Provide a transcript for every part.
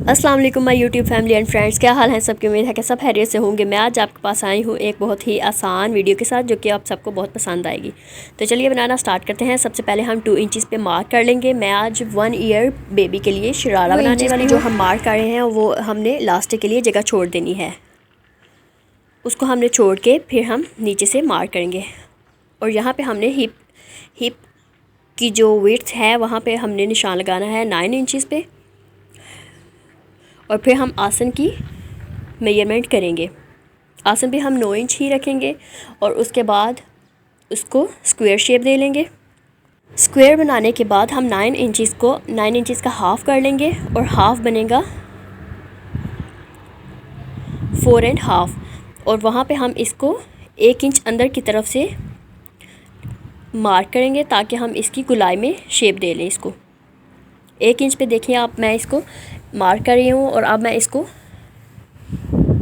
अस्सलाम वालेकुम my YouTube family and friends, क्या हाल है सबकी। उम्मीद है कि सब खैरियत से होंगे। मैं आज आपके पास आई हूँ एक बहुत ही आसान वीडियो के साथ जो कि आप सबको बहुत पसंद आएगी। तो चलिए बनाना स्टार्ट करते हैं। सबसे पहले हम 2 इंचज़ पे मार्क कर लेंगे। मैं आज 1 ईयर बेबी के लिए शरारा बनाने वाली हूँ। जो हम मार्क कर रहे हैं वो हमने लास्ट के लिए जगह छोड़ देनी है, उसको हमने छोड़ के फिर हम नीचे से मार्क करेंगे। और यहाँ पर हमने हिप की जो विड्थ है वहाँ पर हमने निशान लगाना है 9 इंचज़ पे। और फिर हम आसन की मेजरमेंट करेंगे। आसन भी हम 9 इंच ही रखेंगे और उसके बाद उसको स्क्वायर शेप दे लेंगे। स्क्वायर बनाने के बाद हम 9 इंचज़ का हाफ़ कर लेंगे और हाफ़ बनेगा 4.5। और वहाँ पे हम इसको 1 इंच अंदर की तरफ से मार्क करेंगे ताकि हम इसकी गुलाई में शेप दे लें। इसको 1 इंच पे देखिए आप, मैं इसको मार्क कर रही हूँ और अब मैं इसको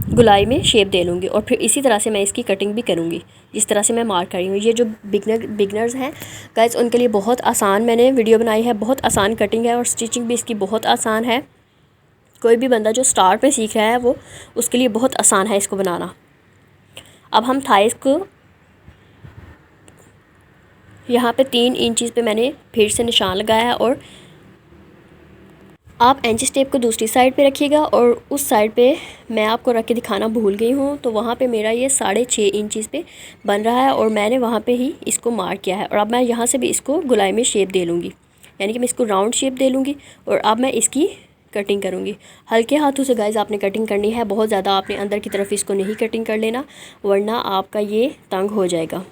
गुलाई में शेप दे लूँगी। और फिर इसी तरह से मैं इसकी कटिंग भी करूँगी जिस तरह से मैं मार्क कर रही हूँ। ये जो बिगनर्स हैं गाइस, उनके लिए बहुत आसान मैंने वीडियो बनाई है। बहुत आसान कटिंग है और स्टिचिंग भी इसकी बहुत आसान है। कोई भी बंदा जो स्टार्ट में सीख रहा है वो उसके लिए बहुत आसान है इसको बनाना। अब हम थाइस को यहाँ पे 3 इंचज़ पे मैंने फिर से निशान लगाया है। और आप एंच टेप को दूसरी साइड पे रखिएगा और उस साइड पे मैं आपको रख के दिखाना भूल गई हूँ। तो वहाँ पे मेरा ये 6.5 इंचज़ पे बन रहा है और मैंने वहाँ पे ही इसको मार्क किया है। और अब मैं यहाँ से भी इसको गुलाई में शेप दे लूँगी, यानी कि मैं इसको राउंड शेप दे लूँगी। और अब मैं इसकी कटिंग करूँगी। हल्के हाथों से गाइस आपने कटिंग करनी है, बहुत ज़्यादा आपने अंदर की तरफ इसको नहीं कटिंग कर लेना, वरना आपका ये तंग हो जाएगा।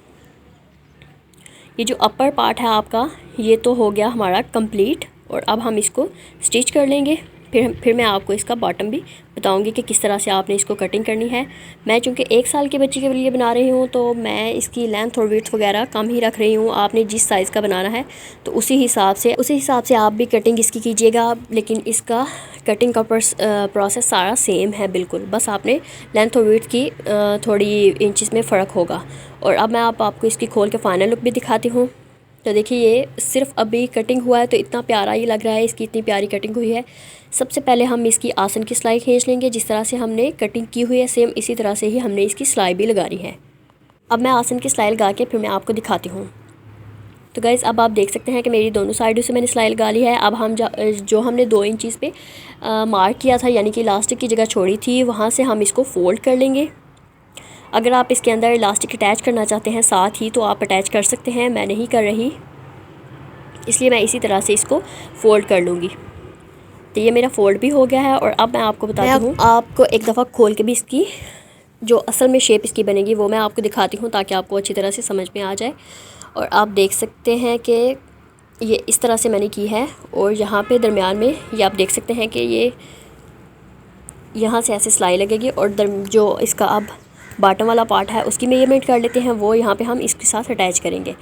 ये जो अपर पार्ट है आपका, ये तो हो गया हमारा कंप्लीट। और अब हम इसको स्टिच कर लेंगे। फिर मैं आपको इसका बॉटम भी बताऊंगी कि किस तरह से आपने इसको कटिंग करनी है। मैं चूँकि 1 साल के बच्चे के लिए बना रही हूँ तो मैं इसकी लेंथ और विड्थ वगैरह कम ही रख रही हूँ। आपने जिस साइज़ का बनाना है तो उसी हिसाब से आप भी कटिंग इसकी कीजिएगा। लेकिन इसका कटिंग का प्रोसेस सारा सेम है बिल्कुल, बस आपने लेंथ और विड्थ की थोड़ी इंचज़ में फ़र्क होगा। और अब मैं आपको इसकी खोल के फाइनल लुक भी दिखाती हूँ। तो देखिए ये सिर्फ अभी कटिंग हुआ है तो इतना प्यारा ही लग रहा है, इसकी इतनी प्यारी कटिंग हुई है। सबसे पहले हम इसकी आसन की सिलाई खींच लेंगे। जिस तरह से हमने कटिंग की हुई है सेम इसी तरह से ही हमने इसकी सिलाई भी लगानी है। अब मैं आसन की सिलाई लगा के फिर मैं आपको दिखाती हूँ। तो गाइज़ अब आप देख सकते हैं कि मेरी दोनों साइडों से मैंने सिलाई लगा ली है। अब हम जो हमने 2 इंचज़ पे मार्क किया था, यानी कि इलास्टिक की जगह छोड़ी थी, वहाँ से हम इसको फ़ोल्ड कर लेंगे। अगर आप इसके अंदर इलास्टिक अटैच करना चाहते हैं साथ ही तो आप अटैच कर सकते हैं, मैं नहीं कर रही, इसलिए मैं इसी तरह से इसको फ़ोल्ड कर लूँगी। तो ये मेरा फ़ोल्ड भी हो गया है। और अब मैं आपको बताती हूँ, आपको एक दफ़ा खोल के भी इसकी जो असल में शेप इसकी बनेगी वो मैं आपको दिखाती हूँ ताकि आपको अच्छी तरह से समझ में आ जाए। और आप देख सकते हैं कि ये इस तरह से मैंने की है। और यहाँ पे दरमियान में ये आप देख सकते हैं कि ये यहाँ से ऐसे सिलाई लगेगी। और जो इसका अब बॉटम वाला पार्ट है उसकी मेजरमेंट कर लेते हैं, वो यहाँ पे हम इसके साथ अटैच करेंगे।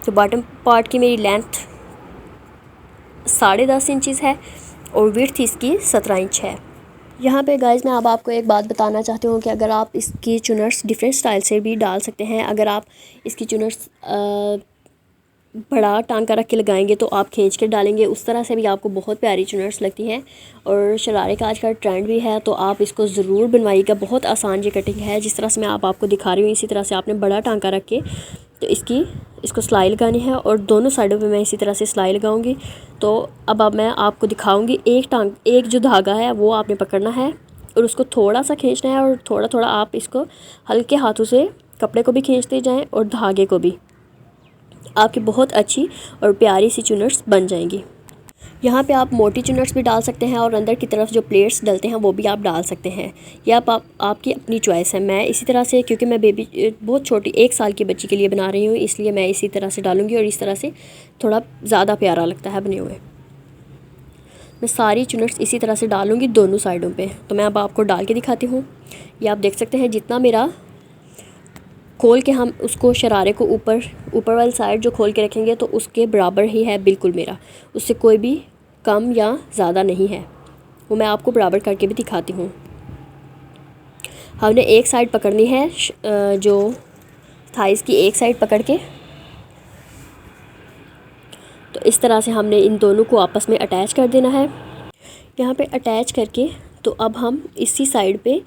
तो बॉटम पार्ट की मेरी लेंथ 10.5 इंचज़ है और विड्थ इसकी 17 इंच है। यहाँ पे गाइज़ मैं अब आपको एक बात बताना चाहती हूँ कि अगर आप इसकी चुनर्स डिफरेंट स्टाइल से भी डाल सकते हैं। अगर आप इसकी चुनर्स बड़ा टांका रख के लगाएंगे तो आप खींच के डालेंगे, उस तरह से भी आपको बहुत प्यारी चुनर्स लगती हैं। और शरारे का आजकल ट्रेंड भी है तो आप इसको ज़रूर बनवाइएगा। बहुत आसान ये कटिंग है, जिस तरह से मैं आपको दिखा रही हूँ इसी तरह से आपने बड़ा टांका रख के तो इसको सिलाई लगानी है। और दोनों साइडों पे मैं इसी तरह से सिलाई लगाऊंगी। तो अब मैं आपको दिखाऊंगी। एक जो धागा है वो आपने पकड़ना है और उसको थोड़ा सा खींचना है और थोड़ा थोड़ा आप इसको हल्के हाथों से कपड़े को भी खींचते जाएं और धागे को भी, आपकी बहुत अच्छी और प्यारी सी चुनर्स बन जाएंगी। यहाँ पे आप मोटी चुनर्स भी डाल सकते हैं और अंदर की तरफ जो प्लेट्स डलते हैं वो भी आप डाल सकते हैं। यह आपकी अपनी चॉइस है। मैं इसी तरह से, क्योंकि मैं बेबी बहुत छोटी 1 साल की बच्ची के लिए बना रही हूँ, इसलिए मैं इसी तरह से डालूँगी और इस तरह से थोड़ा ज़्यादा प्यारा लगता है बने हुए। मैं सारी चुनर्स इसी तरह से डालूँगी दोनों साइडों पर। तो मैं अब आपको डाल के दिखाती हूँ। ये आप देख सकते हैं जितना मेरा खोल के हम उसको शरारे को ऊपर वाली साइड जो खोल के रखेंगे तो उसके बराबर ही है बिल्कुल मेरा, उससे कोई भी कम या ज़्यादा नहीं है। वो मैं आपको बराबर करके भी दिखाती हूँ। हमने एक साइड पकड़नी है, जो थाइस की एक साइड पकड़ के, तो इस तरह से हमने इन दोनों को आपस में अटैच कर देना है। यहाँ पे अटैच करके तो अब हम इसी साइड पे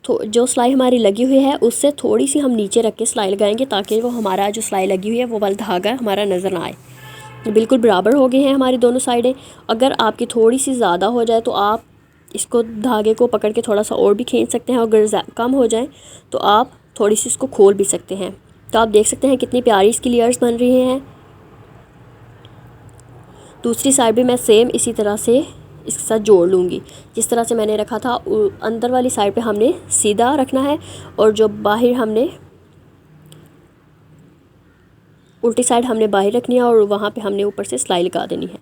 जो सिलाई हमारी लगी हुई है उससे थोड़ी सी हम नीचे रख के सिलाई लगाएंगे, ताकि वो हमारा जो सिलाई लगी हुई है वो वाला धागा हमारा नज़र ना आए। बिल्कुल बराबर हो गए हैं हमारी दोनों साइडें। अगर आपकी थोड़ी सी ज़्यादा हो जाए तो आप इसको धागे को पकड़ के थोड़ा सा और भी खींच सकते हैं, और अगर कम हो जाए तो आप थोड़ी सी इसको खोल भी सकते हैं। तो आप देख सकते हैं कितनी प्यारी इसकी लेयर्स बन रही हैं। दूसरी साइड भी मैं सेम इसी तरह से इसके साथ जोड़ लूँगी। जिस तरह से मैंने रखा था अंदर वाली साइड पे हमने सीधा रखना है, और जो बाहर हमने उल्टी साइड हमने बाहर रखनी है, और वहाँ पे हमने ऊपर से सिलाई लगा देनी है।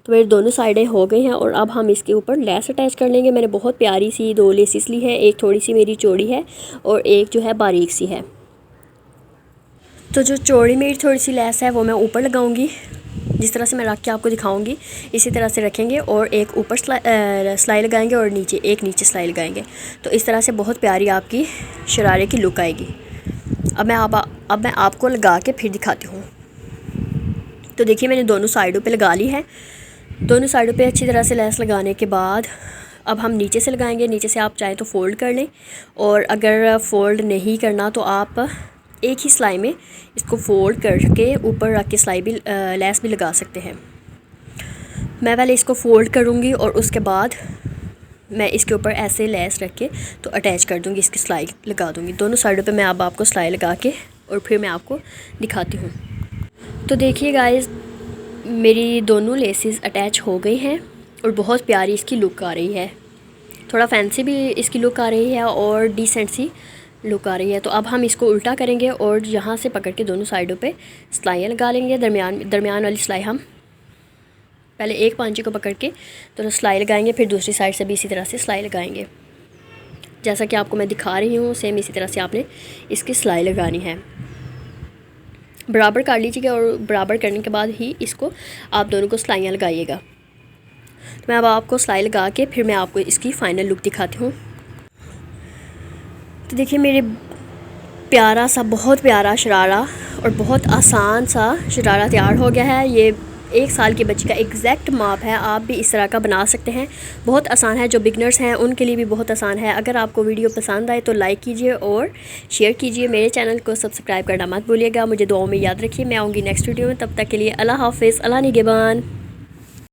तो मेरी दोनों साइडें हो गई हैं, और अब हम इसके ऊपर लेस अटैच कर लेंगे। मैंने बहुत प्यारी सी 2 लेसिस ली है, एक थोड़ी सी मेरी चौड़ी है और एक जो है बारीक सी है। तो जो चौड़ी मेरी थोड़ी सी लेस है वो मैं ऊपर लगाऊंगी, जिस तरह से मैं रख के आपको दिखाऊंगी इसी तरह से रखेंगे, और एक ऊपर सिलाई लगाएंगे और नीचे सिलाई लगाएंगे। तो इस तरह से बहुत प्यारी आपकी शरारे की लुक आएगी। अब मैं आपको लगा के फिर दिखाती हूँ। तो देखिए मैंने दोनों साइडों पे लगा ली है। दोनों साइडों पे अच्छी तरह से लेस लगाने के बाद अब हम नीचे से लगाएंगे। नीचे से आप चाहें तो फ़ोल्ड कर लें, और अगर फ़ोल्ड नहीं करना तो आप एक ही सिलाई में इसको फ़ोल्ड करके ऊपर रख के सिलाई भी लेस भी लगा सकते हैं। मैं पहले इसको फ़ोल्ड करूँगी और उसके बाद मैं इसके ऊपर ऐसे लेस रख के तो अटैच कर दूँगी, इसकी सिलाई लगा दूँगी। दोनों साइडों पे मैं अब आपको सिलाई लगा के और फिर मैं आपको दिखाती हूँ। तो देखिए गाइस, मेरी दोनों लेसेस अटैच हो गई हैं और बहुत प्यारी इसकी लुक आ रही है। थोड़ा फैंसी भी इसकी लुक आ रही है और डिसेंट सी लुक आ रही है। तो अब हम इसको उल्टा करेंगे और यहाँ से पकड़ के दोनों साइडों पे सिलाइयाँ लगा लेंगे। दरमियान वाली सिलाई हम पहले एक पांचे को पकड़ के तो सिलाई लगाएंगे, फिर दूसरी साइड से भी इसी तरह से सिलाई लगाएंगे। जैसा कि आपको मैं दिखा रही हूँ सेम इसी तरह से आपने इसकी सिलाई लगानी है। बराबर कर लीजिएगा, और बराबर करने के बाद ही इसको आप दोनों को सिलाइयाँ लगाइएगा। तो मैं अब आपको सिलाई लगा के फिर मैं आपको इसकी फ़ाइनल लुक दिखाती हूँ। तो देखिए मेरे प्यारा सा, बहुत प्यारा शरारा और बहुत आसान सा शरारा तैयार हो गया है। ये 1 साल की बच्ची का एग्जैक्ट माप है। आप भी इस तरह का बना सकते हैं, बहुत आसान है। जो बिगनर्स हैं उनके लिए भी बहुत आसान है। अगर आपको वीडियो पसंद आए तो लाइक कीजिए और शेयर कीजिए। मेरे चैनल को सब्सक्राइब करना मत भूलिएगा। मुझे दुआओं में याद रखिए। मैं आऊँगी नेक्स्ट वीडियो में, तब तक के लिए अल्लाह हाफ़िज़, अल्लाह निगहबान।